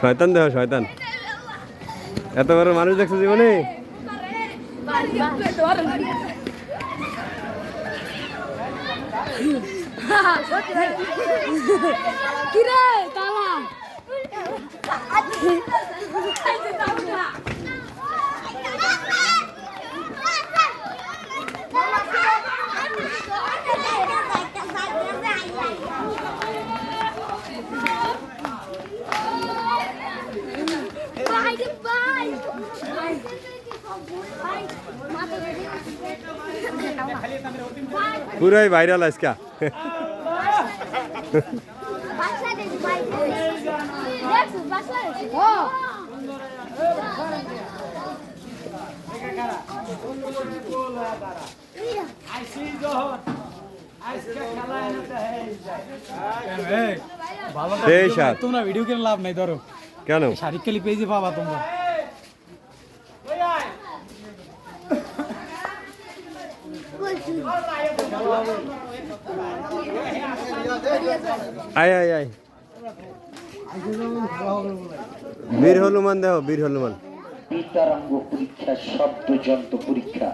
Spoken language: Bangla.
শয়তান দেহ শয়তান। এত বড় মানুষ দেখছো জীবনে? কিরে তালা পুরাই ভাইরাল আজকা। তোমরা ভিডিও করে লাভ নাই, ধরো কেন শাড়ি খালি পেজে পাবা তোমরা। আয় আয় আয়, বীর হনুমান দেহ, বীর হনুমান। বিতরঙ্গ পরীক্ষা, শব্দ যন্ত্র পরীক্ষা।